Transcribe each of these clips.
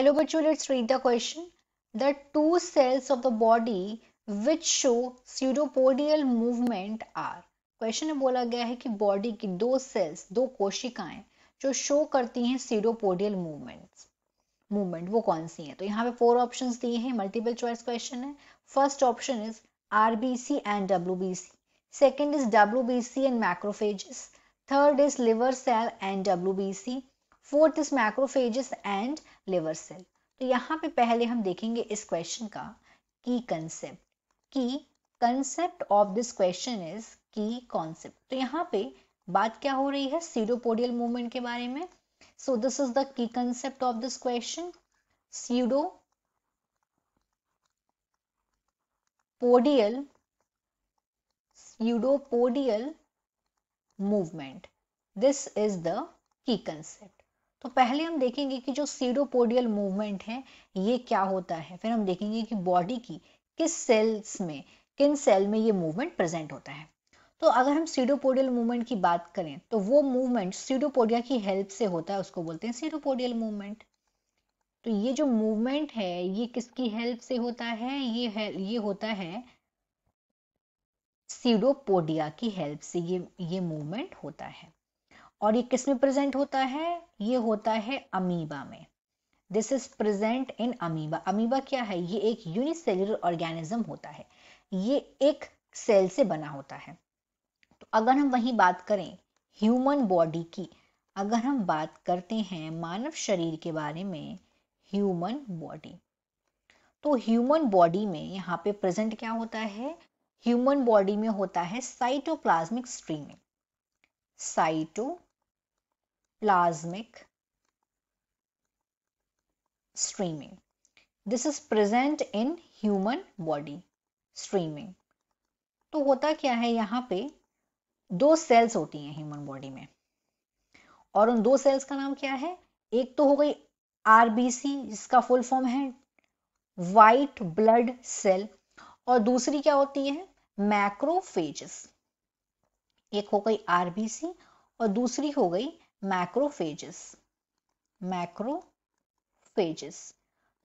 Hello बच्चों, let's read the question. The two cells of the body which show pseudopodial movement are. Question में बोला गया है कि बॉडी की दो सेल्स, दो कोशिकाएं जो शो करती हैं सीडोपोडियल मूवमेंट वो कौन सी हैं? तो यहाँ पे 4 ऑप्शंस दिए हैं, मल्टीपल चॉइस क्वेश्चन है. First option is RBC and WBC, second is WBC and macrophages, third is liver cell and WBC, fourth is macrophages and liver cell. तो यहाँ पे पहले हम देखेंगे इस क्वेश्चन का की concept of this question is की कॉन्सेप्ट. तो यहाँ पे बात क्या हो रही है? सीडोपोडियल मूवमेंट के बारे में. So this is the key concept of this question. Pseudopodial movement. This is the key concept. तो पहले हम देखेंगे कि जो सीडोपोडियल मूवमेंट है ये क्या होता है, फिर हम देखेंगे कि बॉडी की किस सेल्स में, किन सेल में ये मूवमेंट प्रेजेंट होता है. तो अगर हम सीडोपोडियल मूवमेंट की बात करें तो वो मूवमेंट सीडोपोडिया की हेल्प से होता है, उसको बोलते हैं सीडोपोडियल मूवमेंट. तो ये जो मूवमेंट है ये किसकी हेल्प से होता है? ये होता है सीडोपोडिया की हेल्प से ये मूवमेंट होता है. और ये किस में प्रेजेंट होता है? ये होता है अमीबा में. This is present in amoeba. Amoeba क्या है? ये एक यूनिसेल्युलर ऑर्गेनिज्म होता है, ये एक सेल से बना होता है. तो अगर हम वही बात करें ह्यूमन बॉडी की, अगर हम बात करते हैं मानव शरीर के बारे में, ह्यूमन बॉडी, तो ह्यूमन बॉडी में यहाँ पे प्रेजेंट क्या होता है? ह्यूमन बॉडी में होता है cytoplasmic streaming. Cytoplasmic streaming, this is present in human body. Streaming तो होता क्या है? यहाँ पे दो सेल्स होती हैं ह्यूमन बॉडी में, और उन दो सेल्स का नाम क्या है? एक तो हो गई आरबीसी जिसका फुल फॉर्म है व्हाइट ब्लड सेल, और दूसरी क्या होती है? मैक्रोफेजेस. एक हो गई आरबीसी और दूसरी हो गई मैक्रोफेजेस.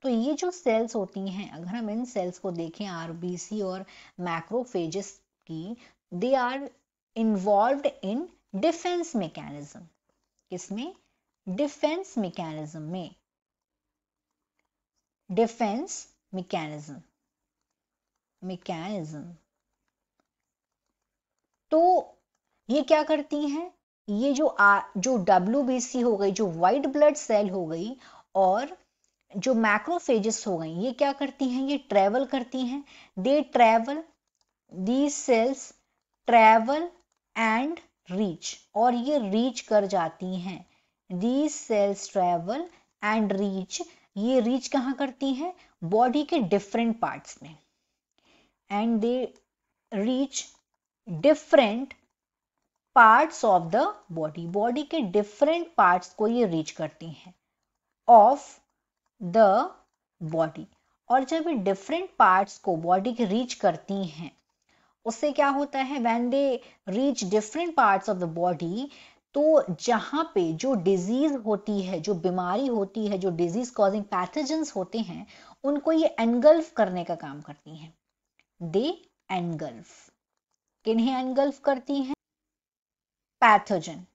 तो ये जो सेल्स होती हैं, अगर हम इन सेल्स को देखें आरबीसी और मैक्रोफेजेस की, they are involved in defence mechanism. किसमें? डिफेंस मैकेनिज्म में. Defence mechanism. तो ये क्या करती हैं? ये जो डब्ल्यूबीसी हो गई, जो व्हाइट ब्लड सेल हो गई, और जो मैक्रोफेजेस हो गई, ये क्या करती हैं? ये ट्रेवल करती हैं. These cells travel and reach, और ये रीच कर जाती हैं. These cells travel and reach, ये रीच कहाँ करती हैं? बॉडी के डिफरेंट पार्ट्स में. And they reach different parts of the body के डिफरेंट पार्ट्स को ये रीच करती हैं ऑफ द बॉडी. और जब ये डिफरेंट पार्ट्स को बॉडी के रीच करती हैं, उससे क्या होता है? When they reach different parts of the body, तो जहां पे जो डिजीज होती है, जो बीमारी होती है, जो डिजीज कॉजिंग पैथोजेंस होते हैं, उनको ये एनगल्फ करने का काम करती हैं. दे एनगल्फ. किन्हें एनगल्फ करती हैं? पैथोजन.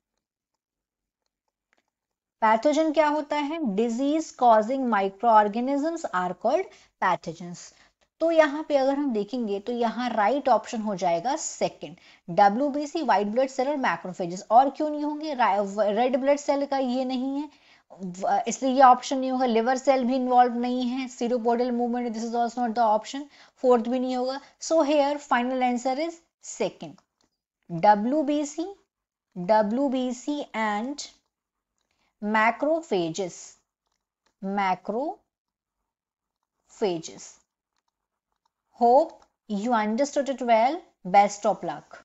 पैथोजन क्या होता है? Disease causing micro organisms are called pathogens. तो यहाँ पे अगर हम देखेंगे तो यहाँ राइट ऑप्शन हो जाएगा second, WBC, white blood cell और मैक्रोफेजेस. और क्यों नहीं होंगे? रेड ब्लड सेल का ये नहीं है, इसलिए ये ऑप्शन नहीं होगा. लिवर सेल भी इन्वॉल्व नहीं है pseudopodial movement, this is also not the option. Fourth भी नहीं होगा. So here final answer is second, WBC and macrophages. Hope you understood it well. Best of luck.